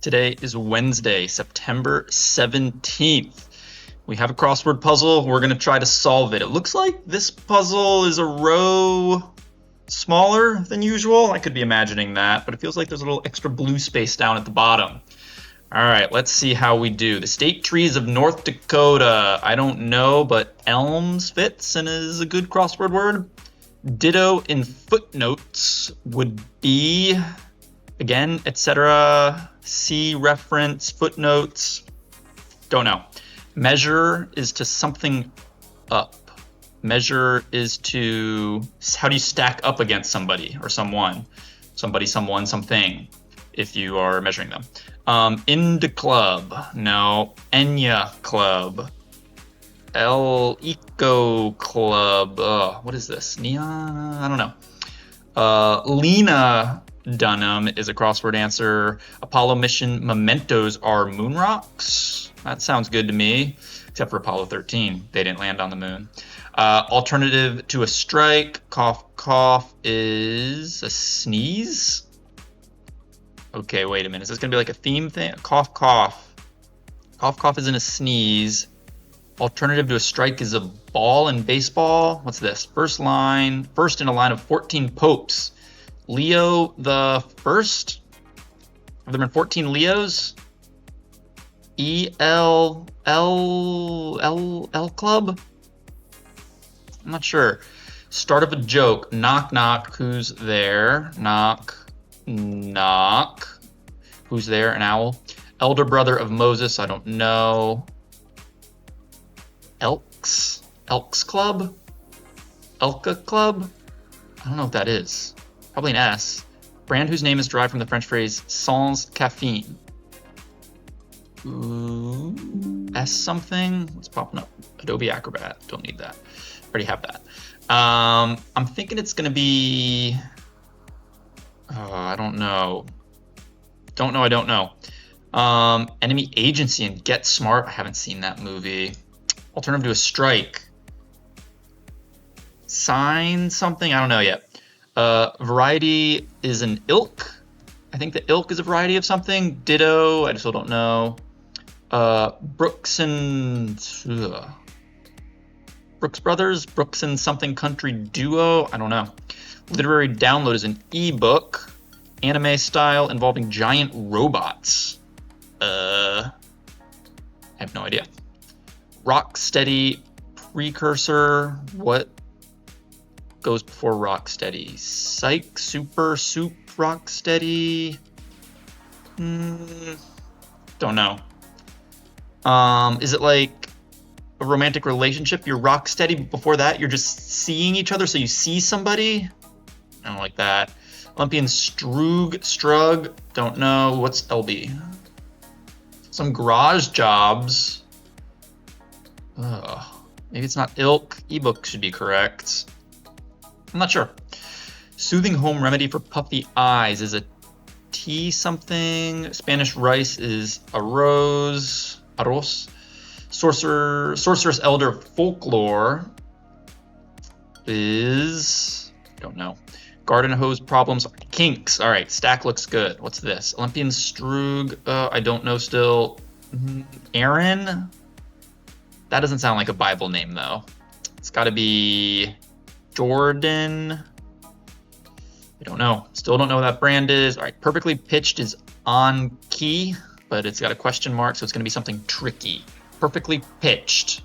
Today is Wednesday, September 17th. We have a crossword puzzle. We're going to try to solve it. It looks like this puzzle is a row smaller than usual. I could be imagining that, but it feels like there's a little extra blue space down at the bottom. All right, let's see how we do. The state trees of North Dakota. I don't know, but elms fits and is a good crossword word. Ditto in footnotes would be, again, etc. See reference, footnotes. Don't know. Measure is to something up. Measure is to, how do you stack up against somebody or someone? Somebody, someone, something, if you are measuring them. Into club. No. Enya club. El Eco Club. What is this? Neon? I don't know. Lena Dunham is a crossword answer. Apollo mission mementos are moon rocks. That sounds good to me, except for Apollo 13. They didn't land on the moon. Alternative to a strike, cough, cough, is a sneeze. Okay, wait a minute. Is this going to be like a theme thing? Cough, cough. Cough, cough isn't a sneeze. Alternative to a strike is a ball in baseball. What's this? First in a line of 14 popes. Leo the first? Have there been 14 Leos? L club? I'm not sure. Start of a joke. Knock, knock. Who's there? Knock, knock. Who's there? An owl. Elder brother of Moses. I don't know. Elks Club? Elka Club? I don't know what that is. Probably an S. Brand whose name is derived from the French phrase sans caffeine. Ooh, S something? What's popping up? Adobe Acrobat. Don't need that. Already have that. I'm thinking it's going to be... I don't know. Don't know. Enemy Agency and Get Smart. I haven't seen that movie. Alternative to a strike. Sign something? I don't know yet. Variety is an ilk. I think the ilk is a variety of something. Ditto. I still don't know. Brooks Brothers. Brooks and something country duo. I don't know. Literary download is an ebook. Anime style involving giant robots. I have no idea. Rocksteady precursor. What goes before Rocksteady? Psych, super, soup, Rocksteady. Don't know. Is it like a romantic relationship? You're Rocksteady, but before that, you're just seeing each other, so you see somebody? I don't like that. Olympian Strug. Don't know. What's LB? Some garage jobs. Maybe it's not ilk. Ebook should be correct. I'm not sure. Soothing home remedy for puffy eyes is a tea something. Spanish rice is arroz. Sorceress elder folklore is, don't know. Garden hose problems, kinks. All right, stack looks good. What's this? Olympian Strug. I don't know still. Aaron. That doesn't sound like a Bible name though. It's got to be Jordan. I don't know. Still don't know what that brand is. All right, perfectly pitched is on key, but it's got a question mark, so it's going to be something tricky. Perfectly pitched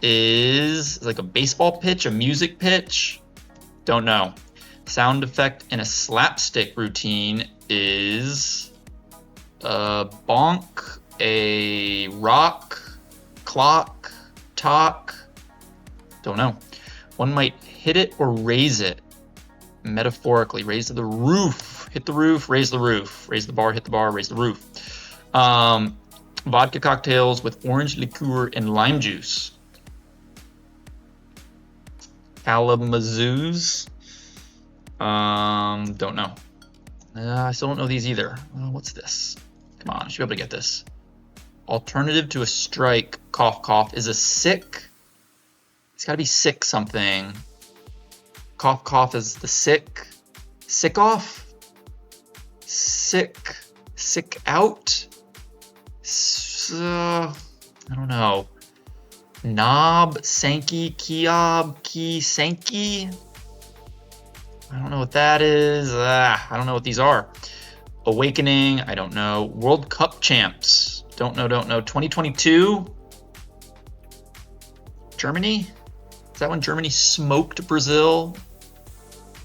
is like a baseball pitch, a music pitch. Don't know. Sound effect in a slapstick routine is a bonk, a rock, clock, talk. Don't know. One might hit it or raise it. Metaphorically, raise the roof. Hit the roof, raise the roof. Raise the bar, hit the bar, raise the roof. Vodka cocktails with orange liqueur and lime juice. Kalamazoo's. Don't know. I still don't know these either. What's this? Come on, I should be able to get this. Alternative to a strike, cough, cough, is a sick. It's got to be sick something. Cough, cough is the sick. Sick off? Sick. Sick out. I don't know. Knob, Sankey, Kiob, Key, Sankey. I don't know what that is. I don't know what these are. Awakening, I don't know. World Cup champs. Don't know. 2022. Germany? Is that when Germany smoked Brazil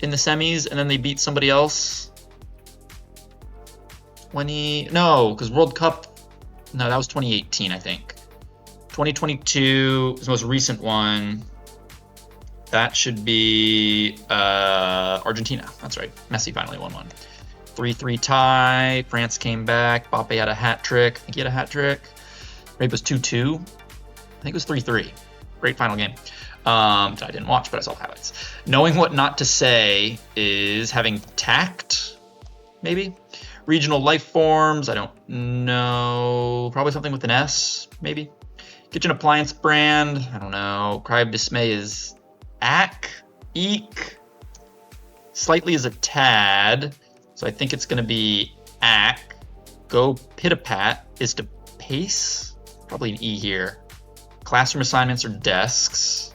in the semis and then they beat somebody else? No, because World Cup, no, that was 2018, I think. 2022 is the most recent one. That should be Argentina. That's right. Messi finally won one. 3-3 tie. France came back. Mbappe had a hat trick. I think he had a hat trick. Maybe it was 2-2. I think it was 3-3. Great final game. I didn't watch, but I saw highlights. Knowing what not to say is having tact, maybe. Regional life forms. I don't know. Probably something with an S, maybe. Kitchen appliance brand. I don't know. Cry of dismay is eek. Slightly is a tad. So I think it's going to be ack. Go pitapat is to pace. Probably an E here. Classroom assignments or desks.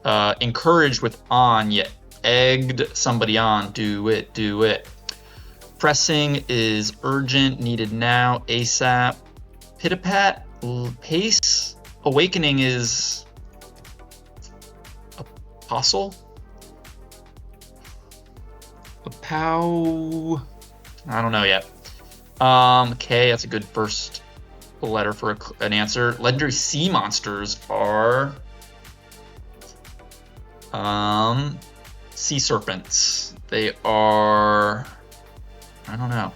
Encouraged with on, yet egged somebody on. Do it. Pressing is urgent, needed now, ASAP. Pitapat, pace. Awakening is apostle. I don't know yet. K, that's a good first letter for an answer. Legendary sea monsters are sea serpents. They are, I don't know,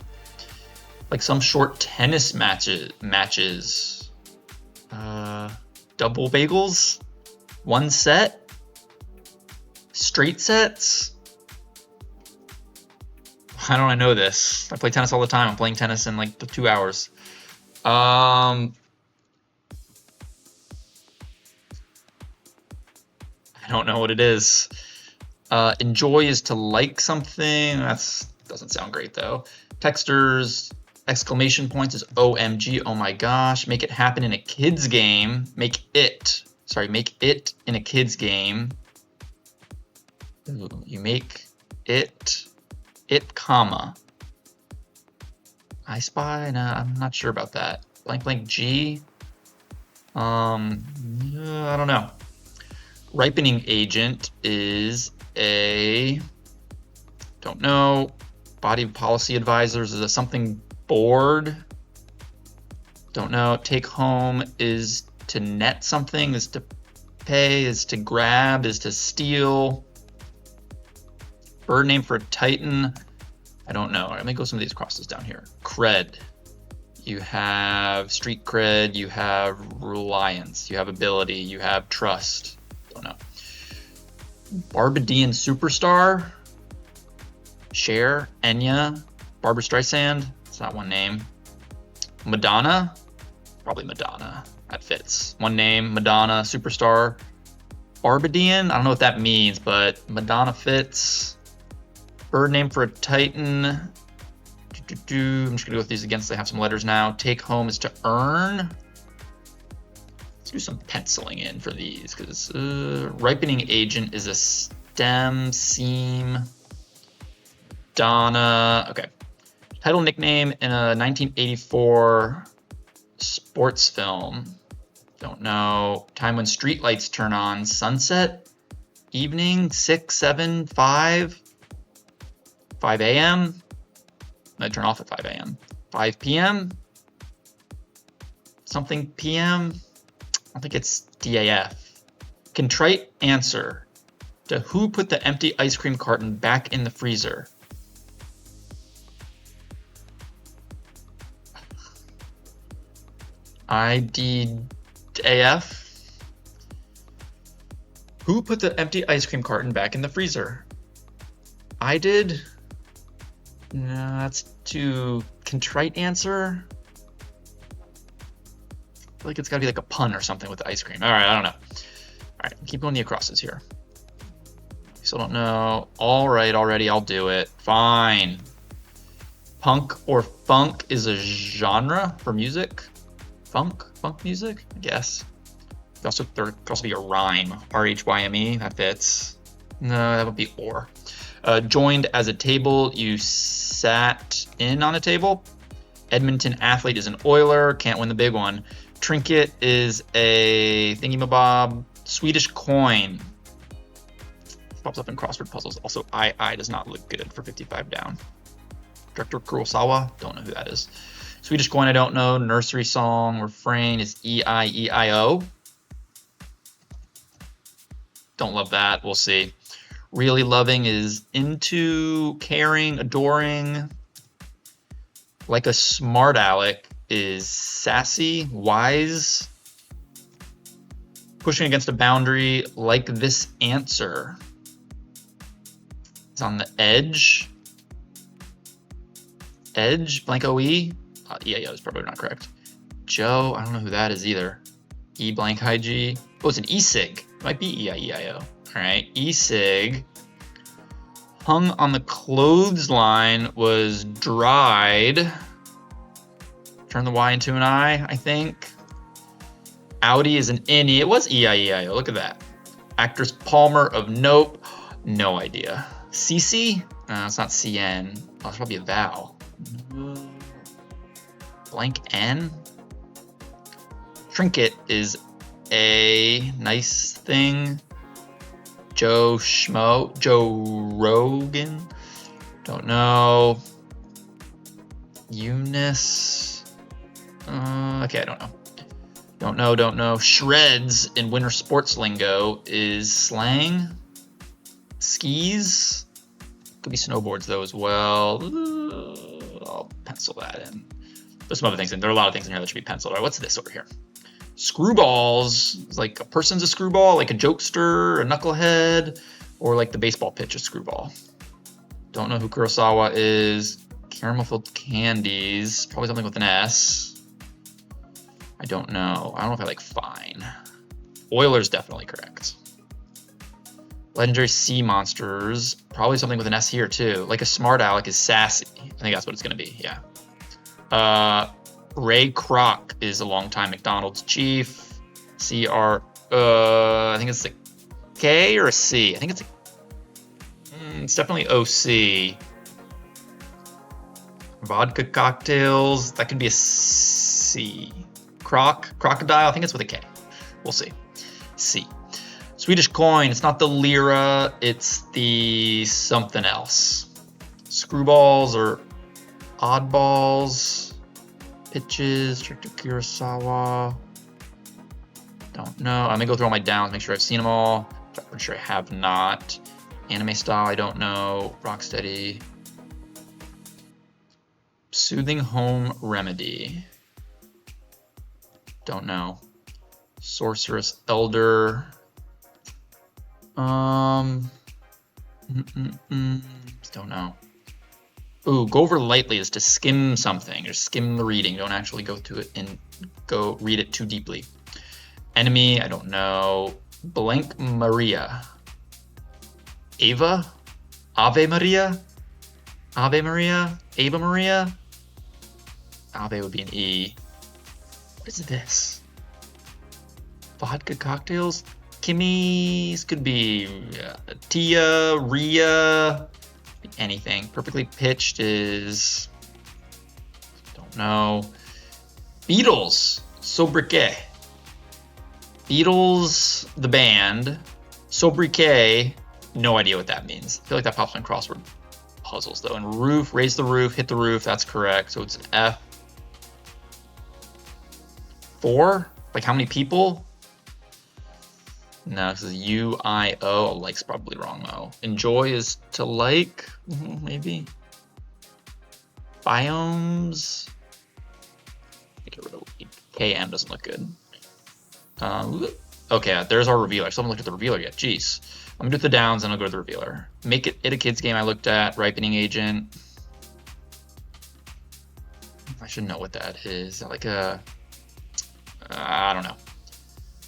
like some short tennis matches. Double bagels, one set, straight sets. How don't I know this? I play tennis all the time. I'm playing tennis in like 2 hours. I don't know what it is. Enjoy is to like something. That doesn't sound great though. Texters, exclamation points is OMG, oh my gosh. Make it happen in a kid's game. Make it in a kid's game. Ooh, you make it, comma. I Spy? No, I'm not sure about that. Blank G. I don't know. Ripening agent is a, don't know. Body of policy advisors is a something board. Don't know. Take home is to net something, is to pay, is to grab, is to steal. Bird name for a Titan. I don't know. Let me go some of these crosses down here. Cred. You have street cred. You have reliance. You have ability. You have trust. Don't know. Barbadian superstar. Cher. Enya. Barbra Streisand. It's not one name. Madonna. Probably Madonna. That fits. One name. Madonna. Superstar. Barbadian. I don't know what that means, but Madonna fits. Bird name for a Titan. I'm just going to go with these again so they have some letters now. Take home is to earn. Let's do some penciling in for these because ripening agent is a stem, seam. Donna. Okay. Title nickname in a 1984 sports film. Don't know. Time when streetlights turn on. Sunset. Evening. 6, 7, 5. 5 a.m. I turn off at 5 a.m. 5 p.m. Something p.m. I think it's DAF. Contrite answer to who put the empty ice cream carton back in the freezer? IDAF. Who put the empty ice cream carton back in the freezer? I did. No, that's too contrite answer. I feel like it's gotta be like a pun or something with the ice cream. All right, I don't know. All right, keep going the acrosses here. Still don't know. All right, already, I'll do it. Fine. Punk or funk is a genre for music. Funk music, I guess. There could also be a rhyme. R-H-Y-M-E, that fits. No, that would be or. Joined as a table, you sat in on a table. Edmonton athlete is an Oiler, can't win the big one. Trinket is a thingamabob. Swedish coin pops up in crossword puzzles. Also, I does not look good for 55 down. Director Kurosawa, don't know who that is. Swedish coin, I don't know. Nursery song, refrain is E-I-E-I-O. Don't love that, we'll see. Really loving is into, caring, adoring. Like a smart aleck is sassy, wise. Pushing against a boundary, like this answer. It's on the edge. Edge, blank O-E. E-I-O is probably not correct. Joe, I don't know who that is either. E blank I-G. Oh, it's an e-cig. It might be E-I-E-I-O. All right, e-cig. Hung on the clothesline was dried. Turn the Y into an I think. Audi is an innie. It was E-I-E-I-O. Look at that. Actress Palmer of Nope. No idea. CC? No, it's not CN. Oh, it's probably a vowel. Blank N? Trinket is a nice thing. Joe Schmo? Joe Rogan? Don't know. Eunice? Okay, I don't know. Don't know. Shreds in winter sports lingo is slang. Skis? Could be snowboards though as well. I'll pencil that in. There's some other things in there. Are a lot of things in here that should be penciled. All right, what's this over here? Screwballs. It's like a person's a screwball, like a jokester, a knucklehead, or like the baseball pitch, a screwball. Don't know who Kurosawa is. Caramel filled candies. Probably something with an S. I don't know. I don't know if I like fine. Oiler's definitely correct. Legendary sea monsters. Probably something with an S here too. Like a smart aleck is sassy. I think that's what it's gonna be, yeah. Ray Kroc is a longtime McDonald's chief. I think it's a K or a C. I think it's it's definitely OC. Vodka cocktails, that could be a C. Crocodile, I think it's with a K. We'll see. C. Swedish coin, it's not the lira, it's the something else. Screwballs or oddballs. Pitches, Director Kurosawa. Don't know. I'm gonna go through all my downs, make sure I've seen them all. I'm pretty sure I have not. Anime style, I don't know. Rocksteady. Soothing home remedy. Don't know. Sorceress elder. Don't know. Ooh, go over lightly is to skim something or skim the reading. Don't actually go to it and go read it too deeply. Enemy, I don't know. Blank Maria. Ava? Ave Maria? Ave Maria? Ava Maria? Ave would be an E. What is this? Vodka cocktails? Kimmy's could be Tia, Ria, anything. Perfectly pitched is, don't know. Beatles, sobriquet. Beatles, the band. Sobriquet, no idea what that means. I feel like that pops in crossword puzzles though. And roof, raise the roof, hit the roof, that's correct. So it's an F. 4? Like how many people? No, this is U-I-O. Like's probably wrong though. Enjoy is to like, maybe. Biomes. Get rid of KM, doesn't look good. Okay, there's our revealer. I still haven't looked at the revealer yet. Jeez. I'm gonna do the downs and I'll go to the revealer. Make it a kid's game I looked at. Ripening agent. I should know what that is. Is that like a, I don't know.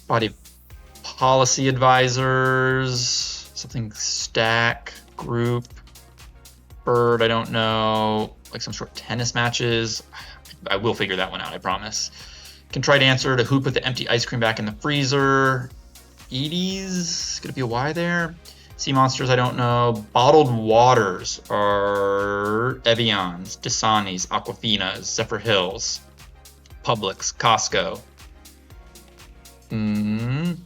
Body policy advisors, something stack, group. Bird, I don't know. Like some sort of tennis matches. I will figure that one out, I promise. Contrite answer to hoop with the empty ice cream back in the freezer. Edie's, gonna be a Y there. Sea monsters, I don't know. Bottled waters are Evians, Dasani's, Aquafina's, Zephyr Hills, Publix, Costco. No.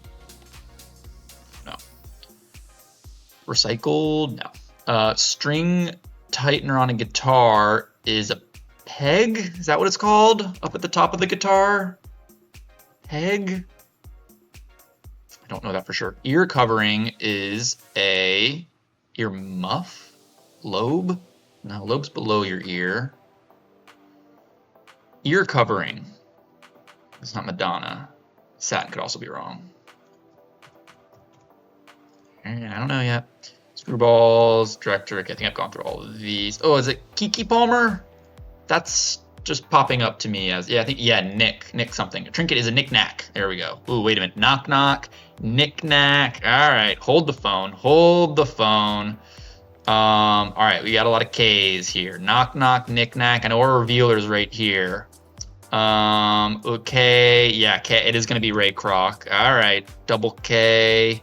Recycled, no. String tightener on a guitar is a peg? Is that what it's called? Up at the top of the guitar? Peg? I don't know that for sure. Ear covering is a ear muff? Lobe? No, lobe's below your ear. Ear covering. It's not Madonna. Satin could also be wrong. I don't know yet. Screwballs, director. Okay, I think I've gone through all of these. Oh, is it Kiki Palmer? That's just popping up to me as, yeah, I think, yeah, Nick something. A trinket is a knick-knack. There we go. Ooh, wait a minute. Knock, knock, knick-knack. All right, hold the phone. All right, we got a lot of K's here. Knock, knock, knick-knack. I know our revealer's right here. Okay, yeah, K. It is going to be Ray Kroc. All right, double K.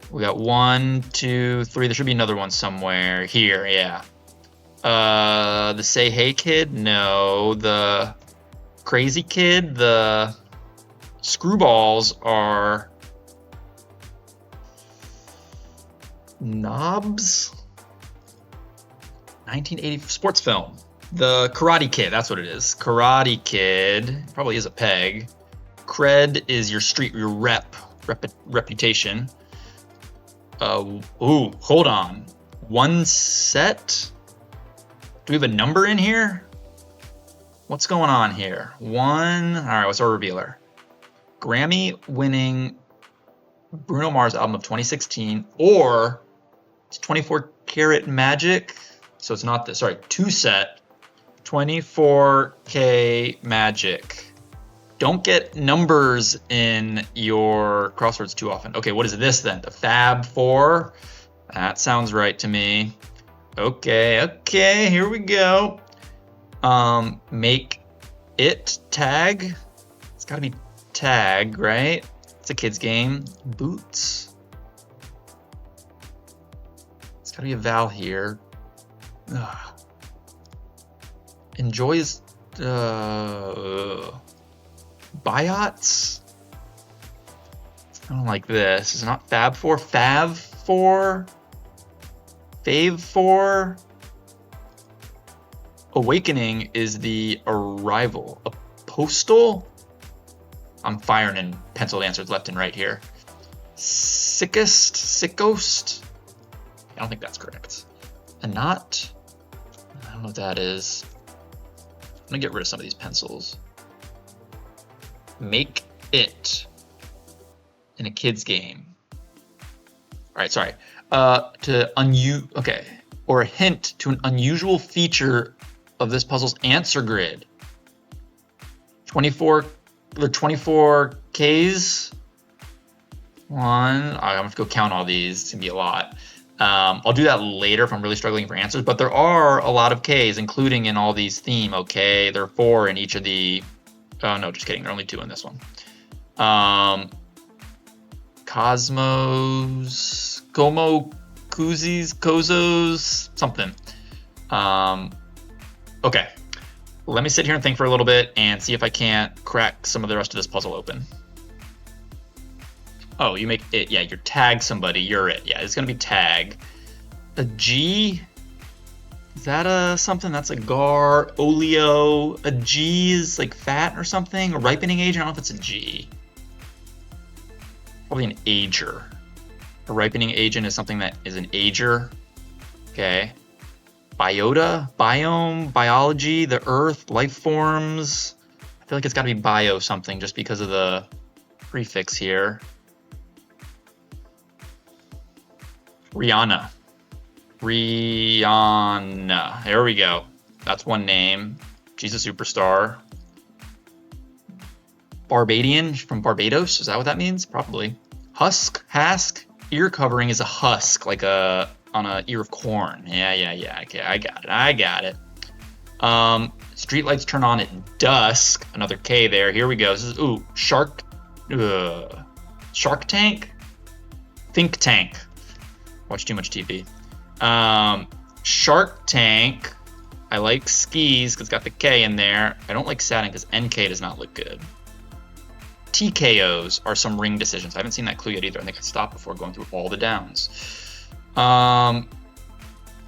We got 1, 2, 3. There should be another one somewhere here. Yeah. The Say Hey Kid? No. The Crazy Kid? The Screwballs are Knobs? 1980 sports film. The Karate Kid, that's what it is. Karate Kid probably is a peg. Cred is your street, your reputation. Ooh, hold on. One set? Do we have a number in here? What's going on here? One. All right, what's our revealer? Grammy-winning Bruno Mars album of 2016, or it's 24 Karat Magic. So it's not this. Sorry, two set. 24K Magic. Don't get numbers in your crosswords too often. Okay, what is this then? The Fab Four? That sounds right to me. Okay, here we go. Make it tag. It's gotta be tag, right? It's a kid's game. Boots. It's gotta be a vowel here. Ugh. Enjoys Biots? I don't like this. It's not Fab 4. Fav 4? Fave 4? Awakening is the arrival. A postal? I'm firing in penciled answers left and right here. Sickest? I don't think that's correct. A knot? I don't know what that is. I'm gonna get rid of some of these pencils. Make it in a kid's game. All right, sorry. Okay. Or a hint to an unusual feature of this puzzle's answer grid. 24 Ks. One. I'm gonna have to go count all these. It's gonna be a lot. I'll do that later if I'm really struggling for answers, but there are a lot of Ks, including in all these theme, okay? There are 4 in each of the, oh no, just kidding, there are only 2 in this one. Cosmos, Como, Koozies, Kozos, something. Okay, let me sit here and think for a little bit and see if I can't crack some of the rest of this puzzle open. Oh, you make it, yeah, you're tag somebody, you're it. Yeah, it's gonna be tag. A G, is that a something? That's a gar, oleo. A G is like fat or something, a ripening agent, I don't know if it's a G. Probably an ager. A ripening agent is something that is an ager. Okay. Biota, biome, biology, the earth, life forms. I feel like it's gotta be bio something just because of the prefix here. Rihanna. There we go. That's one name. She's a superstar. Barbadian from Barbados. Is that what that means? Probably. Husk. Ear covering is a husk, like a on a ear of corn. Yeah. Okay, I got it. Streetlights turn on at dusk. Another K there. Here we go. This is Shark Tank? Think Tank. Watch too much TV. Shark Tank. I like skis because it's got the K in there. I don't like Saturn because NK does not look good. TKOs are some ring decisions. I haven't seen that clue yet either. I think I stopped before going through all the downs.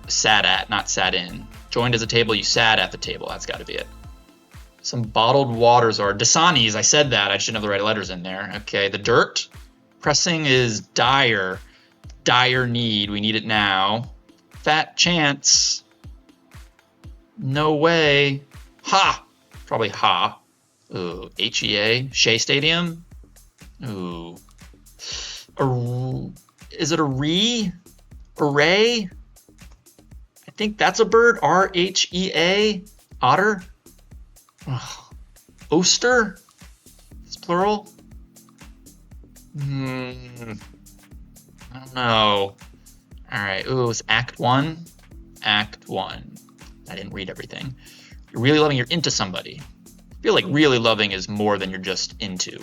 Sat at, not sat in. Joined as a table, you sat at the table. That's got to be it. Some bottled waters are Dasanis. I said that. I shouldn't have the right letters in there. Okay, the dirt. Pressing is dire. Dire need. We need it now. Fat chance. No way. Ha! Probably ha. Ooh, HEA. Shea Stadium. Ooh. Is it a array? I think that's a bird. RHEA. Otter. Oh. Oster. It's plural. I don't know. All right. Ooh, it's Act 1. Act 1. I didn't read everything. You're really loving. You're into somebody. I feel like really loving is more than you're just into.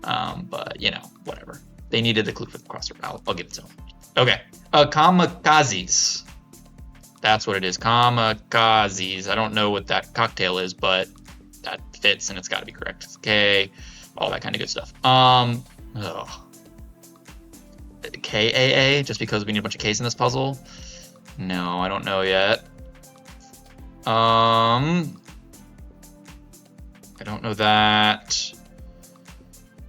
But you know, whatever. They needed the clue for the crossword. I'll give it to them. Okay. Kamikazes. That's what it is. Kamikazes. I don't know what that cocktail is, but that fits and it's got to be correct. Okay. All that kind of good stuff. KAA, just because we need a bunch of K's in this puzzle? No, I don't know yet. I don't know that.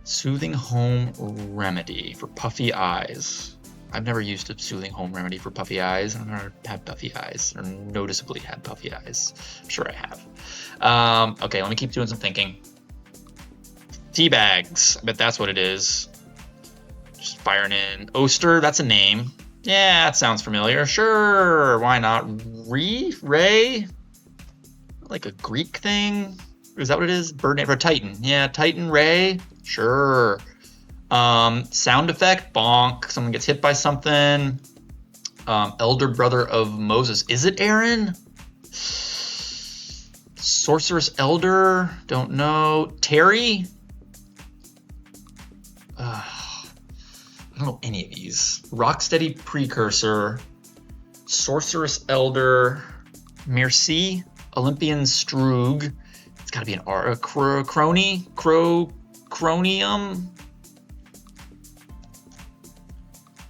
Soothing home remedy for puffy eyes. I've never used a soothing home remedy for puffy eyes. I've never had puffy eyes, or noticeably had puffy eyes. I'm sure I have. Okay, let me keep doing some thinking. Tea bags. I bet that's what it is. Just firing in. Oster, that's a name. Yeah, that sounds familiar. Sure, why not? Ray? Like a Greek thing? Is that what it is? Bird name for Titan. Yeah, Titan Ray. Sure. Sound effect. Bonk. Someone gets hit by something. Elder brother of Moses. Is it Aaron? Sorceress Elder. Don't know. Terry? I don't know any of these. Rocksteady Precursor. Sorceress Elder. Merci. Olympian Stroog. It's got to be an R. Crony? Cronium?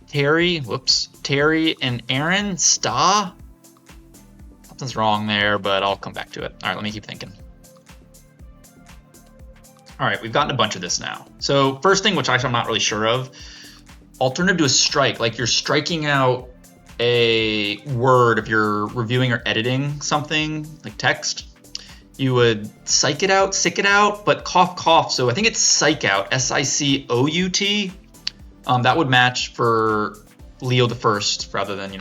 Terry. Whoops. Terry and Aaron. Sta? Something's wrong there, but I'll come back to it. All right, let me keep thinking. All right, we've gotten a bunch of this now. So first thing, which actually I'm not really sure of, alternative to a strike, like you're striking out a word if you're reviewing or editing something, like text, you would sick it out, but cough, cough. So I think it's psych out, SICOUT. That would match for Leo the First rather than,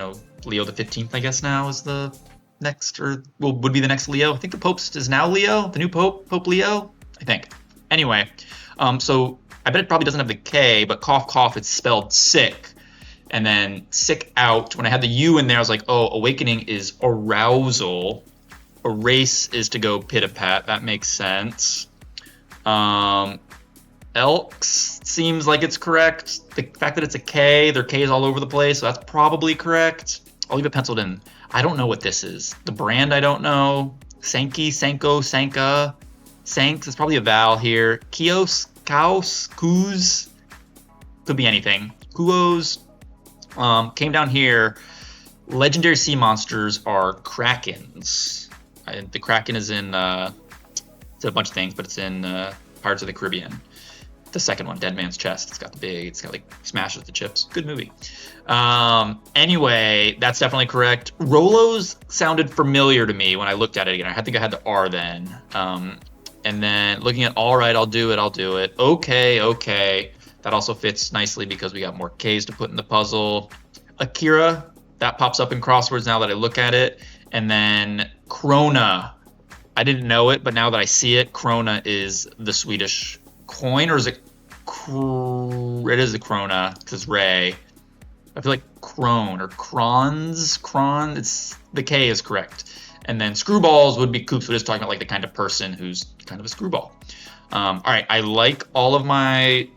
Leo the 15th, I guess now is the next, or would be the next Leo. I think the Pope is now Leo, the new Pope Leo, I think. Anyway, so I bet it probably doesn't have the K, but cough, cough, it's spelled sick. And then sick out, when I had the U in there, I was like, oh, awakening is arousal. Erase is to go pit-a-pat. That makes sense. Elks seems like it's correct. The fact that it's a K, their K is all over the place, so that's probably correct. I'll leave it penciled in. I don't know what this is. The brand, I don't know. Sankey, Sanko, Sanka. Sanks is probably a vowel here. Kios, Kaos, Kuz. Could be anything. Kuos. Came down here. Legendary sea monsters are krakens. The kraken is in it's a bunch of things, but it's in Pirates of the Caribbean. The second one, Dead Man's Chest. It's got like smashes the chips. Good movie. Anyway, that's definitely correct. Rolos sounded familiar to me when I looked at it again. I think I had the R then. And then looking at all right, I'll do it. Okay. That also fits nicely because we got more K's to put in the puzzle. Akira, that pops up in crosswords now that I look at it. And then Krona. I didn't know it, but now that I see it, Krona is the Swedish coin, or is it? It is the Krona because Ray. I feel like crone or crons. Cron. It's the K is correct. And then screwballs would be coops. We're just talking about like the kind of person who's kind of a screwball. All right, I like all of my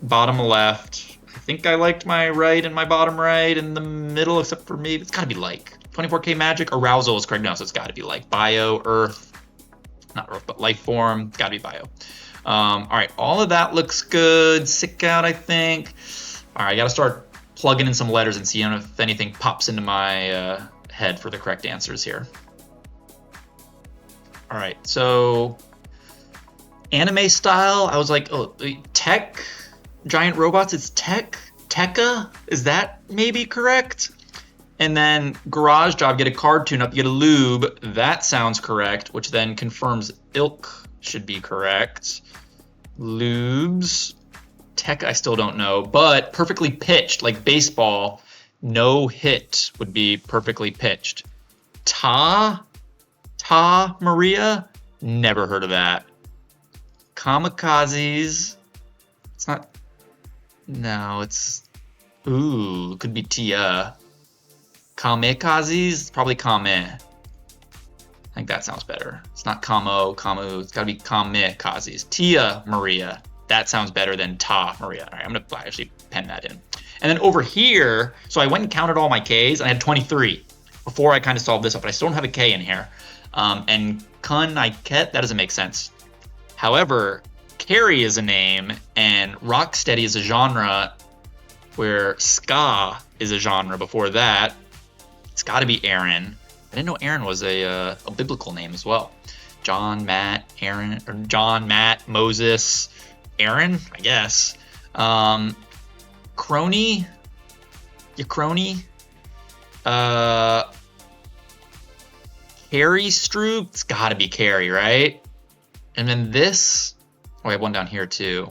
bottom left. I think I liked my right and my bottom right and the middle, except for me. It's got to be like 24K magic. Arousal is correct now, so it's got to be like bio, earth, not earth, but life form. It's got to be bio. All right, all of that looks good. Sick out, I think. All right, I got to start plugging in some letters and seeing if anything pops into my head for the correct answers here. All right, so anime style, I was like, oh, tech, giant robots, it's tech, Tekka, is that maybe correct? And then garage job, get a card tune up, get a lube, that sounds correct, which then confirms ilk should be correct. Lubes, tech, I still don't know, but perfectly pitched, like baseball, no hit would be perfectly pitched. Ta Maria, never heard of that. Kamikazes, it's not, no, it's, ooh, could be Tia. Kamikazes, probably Kame. I think that sounds better. It's not Kamu, it's gotta be Kamikazes. Tia Maria, that sounds better than Ta Maria. All right, I'm gonna actually pen that in. And then over here, so I went and counted all my Ks, and I had 23 before I kind of solved this up, but I still don't have a K in here. And Kun-Iket, that doesn't make sense. However, Carrie is a name, and Rocksteady is a genre, where ska is a genre before that. It's got to be Aaron. I didn't know Aaron was a biblical name as well. John, Matt, Aaron, or John, Matt, Moses, Aaron, I guess. Crony, Carrie Stroop, it's got to be Carrie, right? And then this, oh, I have one down here too.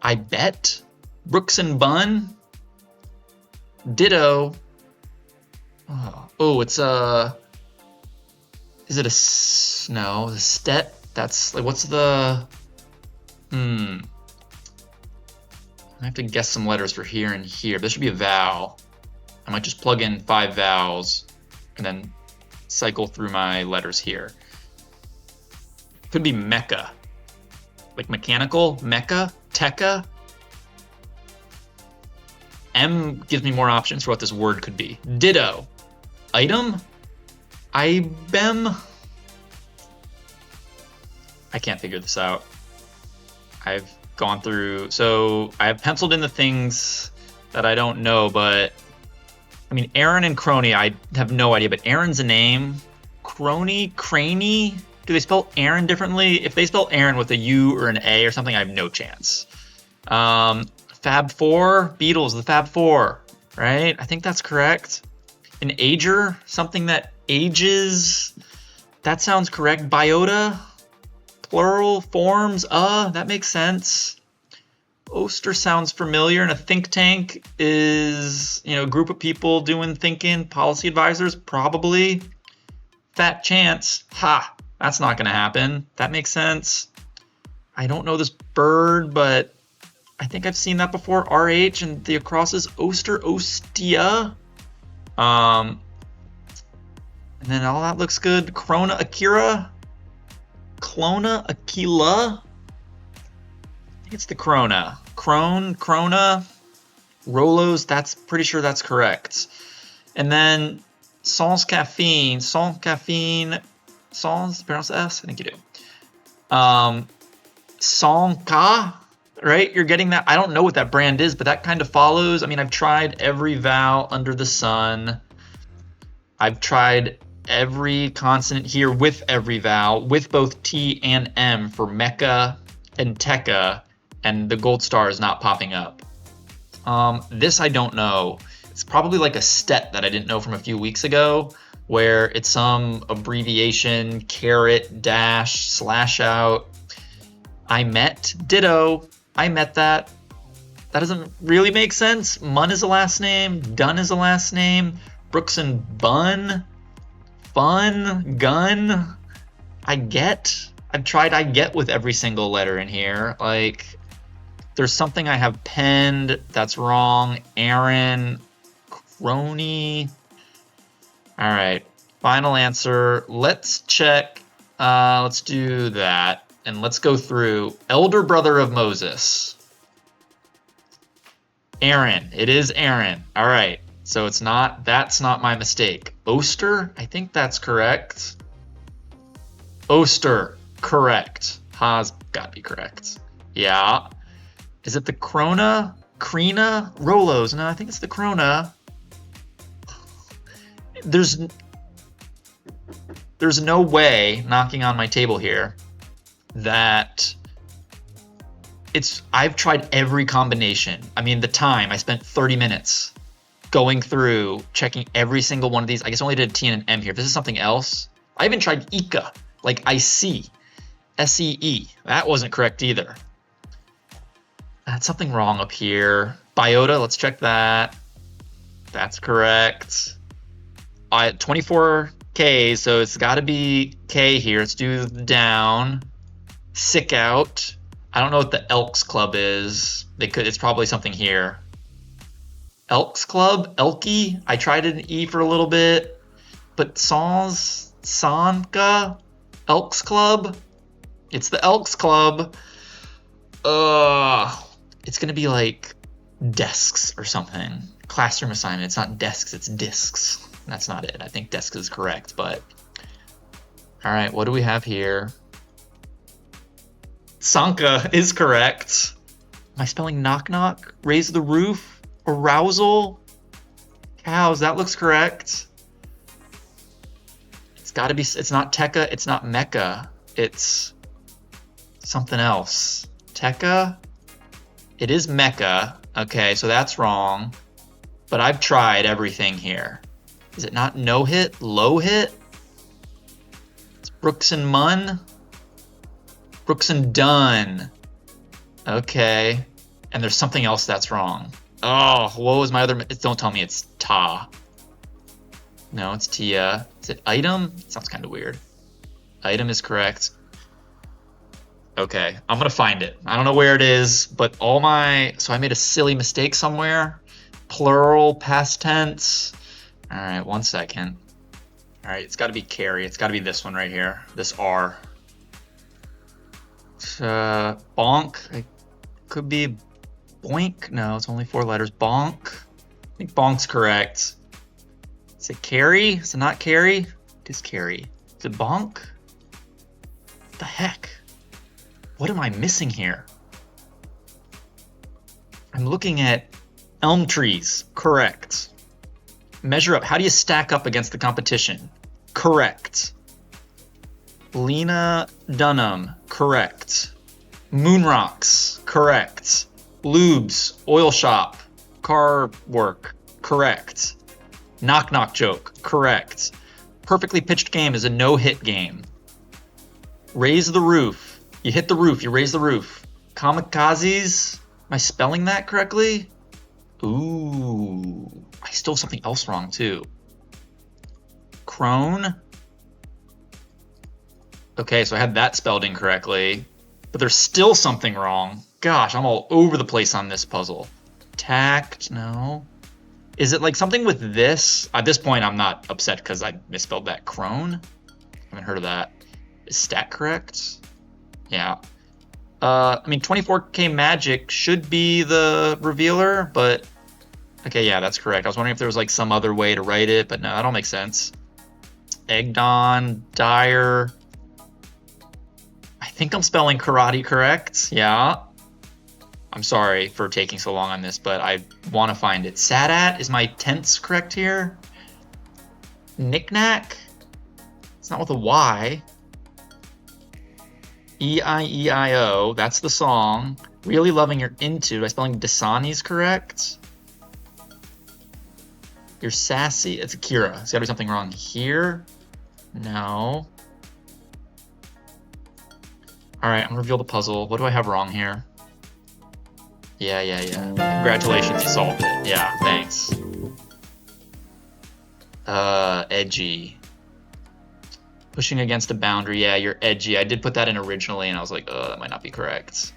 I bet Brooks and Bunn, ditto. Oh, it's is it a, no, the stet, that's like, what's the, I have to guess some letters for here and here. This should be a vowel. I might just plug in 5 vowels and then cycle through my letters here. Could be mecha, like mechanical, mecha, tekka. M gives me more options for what this word could be. Ditto, item, ibem. I can't figure this out. I've gone through, so I've penciled in the things that I don't know, but I mean, Aaron and Crony, I have no idea, but Aaron's a name. Crony, Craney, do they spell Aaron differently? If they spell Aaron with a U or an A or something, I have no chance. Fab Four, Beatles, the Fab Four, right? I think that's correct. An ager, something that ages, that sounds correct. Biota, plural, forms, that makes sense. Oster sounds familiar, and a think tank is, a group of people doing thinking, policy advisors, probably. Fat chance, that's not gonna happen. That makes sense. I don't know this bird, but I think I've seen that before. RH, and the across is Oster, Ostia. And then all that looks good. Krona, Akira. Clona, Aquila. I think it's the Krona. Krona. Rolos, that's pretty sure that's correct. And then sans caffeine, sans, pronounce S? I think you do. Sanka, right? You're getting that. I don't know what that brand is, but that kind of follows. I mean, I've tried every vowel under the sun. I've tried every consonant here with every vowel, with both T and M for Mecca and Tekka, and the gold star is not popping up. This I don't know. It's probably like a stet that I didn't know from a few weeks ago, where it's some abbreviation, caret, dash, slash out. I met, ditto, I met that. That doesn't really make sense. Munn is a last name, Dunn is a last name, Brooks and Bunn, fun, gun, I get. I've tried I get with every single letter in here. Like, there's something I have penned that's wrong. Aaron, Crony. All right, final answer. Let's check. Let's do that. And let's go through elder brother of Moses. Aaron. It is Aaron. All right. So it's not, that's not my mistake. Oster? I think that's correct. Oster. Correct. Ha's got to be correct. Yeah. Is it the Krona? Krina? Rolos. No, I think it's the Krona. There's no way, knocking on my table here, that I've tried every combination. I mean, the time, I spent 30 minutes going through, checking every single one of these. I guess I only did a T and an M here. This is something else. I even tried Ika, like IC, SEE. That wasn't correct either. That's something wrong up here. Biota, let's check that. That's correct. 24K, so it's got to be K here. Let's do the down. Sick out. I don't know what the Elks Club is. It's probably something here. Elks Club? Elky? I tried an E for a little bit. But Sanka? Elks Club? It's the Elks Club. It's gonna be like desks or something. Classroom assignment. It's not desks, it's discs. That's not it. I think desk is correct, but... Alright, what do we have here? Sanka is correct. Am I spelling knock knock? Raise the roof? Arousal? Cows, that looks correct. It's gotta be, it's not Tekka, it's not Mecca. It's something else. Tekka? It is Mecca. Okay, so that's wrong. But I've tried everything here. Is it not no hit? Low hit? It's Brooks and Munn? Brooks and Dunn. Okay. And there's something else that's wrong. Oh, what was my other... Don't tell me it's Ta. No, it's Tia. Is it item? It sounds kind of weird. Item is correct. Okay, I'm gonna find it. I don't know where it is, but all my... So I made a silly mistake somewhere. Plural, past tense. All right, 1 second. All right, it's gotta be carry. It's gotta be this one right here. This R. Bonk. It could be boink. No, it's only 4 letters. Bonk. I think bonk's correct. Is it carry? Is it not carry? It is carry. Is it bonk? What the heck? What am I missing here? I'm looking at elm trees. Correct. Measure up. How do you stack up against the competition? Correct. Lena Dunham. Correct. Moonrocks. Correct. Lubes. Oil shop. Car work. Correct. Knock knock joke. Correct. Perfectly pitched game is a no-hit game. Raise the roof. You hit the roof. You raise the roof. Kamikazes. Am I spelling that correctly? Ooh. I stole something else wrong too. Crone. Okay, so I had that spelled incorrectly. But there's still something wrong. Gosh, I'm all over the place on this puzzle. Tact, no. Is it like something with this? At this point, I'm not upset because I misspelled that. Crone? Haven't heard of that. Is stat correct? Yeah. I mean, 24K magic should be the revealer, but... Okay, yeah, that's correct. I was wondering if there was like some other way to write it, but no, that don't make sense. Eggdon, Dyer... I think I'm spelling karate correct. Yeah. I'm sorry for taking so long on this, but I want to find it. Sadat, is my tense correct here? Knick-knack? It's not with a Y. E-I-E-I-O, that's the song. Really loving your into. Am I spelling Dasani's correct? You're sassy. It's Akira. There's got to be something wrong here. No. All right, I'm gonna reveal the puzzle. What do I have wrong here? Yeah. Congratulations, you solved it. Yeah, thanks. Edgy. Pushing against a boundary. Yeah, you're edgy. I did put that in originally, and I was like, that might not be correct.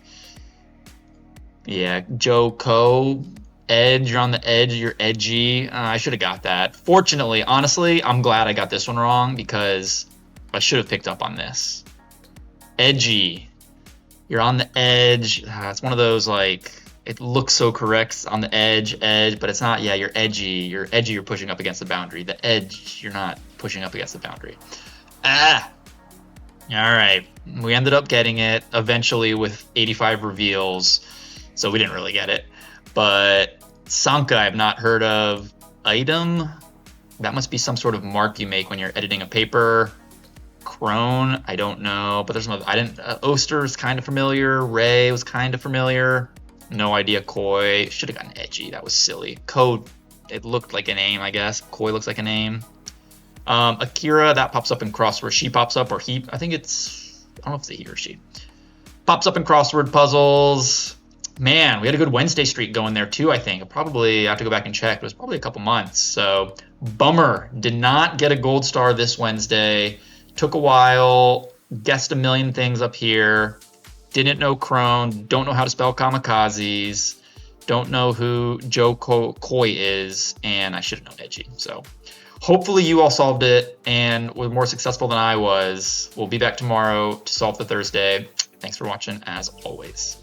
Yeah, Joe Co. Edge, you're on the edge, you're edgy. I should have got that. Fortunately, honestly, I'm glad I got this one wrong because I should have picked up on this. Edgy. You're on the edge. It's one of those, like, it looks so correct on the edge, but it's not. Yeah, you're edgy. You're edgy, you're pushing up against the boundary. The edge, you're not pushing up against the boundary. All right. We ended up getting it eventually with 85 reveals, so we didn't really get it. But Sanka, I've not heard of. Item, that must be some sort of mark you make when you're editing a paper. Crone, I don't know, but there's another. Oster's kind of familiar. Ray was kind of familiar. No idea. Koi, should have gotten edgy. That was silly. Code, it looked like a name, I guess. Koi looks like a name. Akira, that pops up in Crossword. She pops up, or he. I think it's. I don't know if it's a he or she. Pops up in Crossword puzzles. Man, we had a good Wednesday streak going there too, I think. I have to go back and check. It was probably a couple months. So, bummer. Did not get a gold star this Wednesday. Took a while. Guessed a million things up here. Didn't know Crone. Don't know how to spell kamikazes. Don't know who Joe Koi is. And I should have known edgy. So, hopefully you all solved it and were more successful than I was. We'll be back tomorrow to solve the Thursday. Thanks for watching, as always.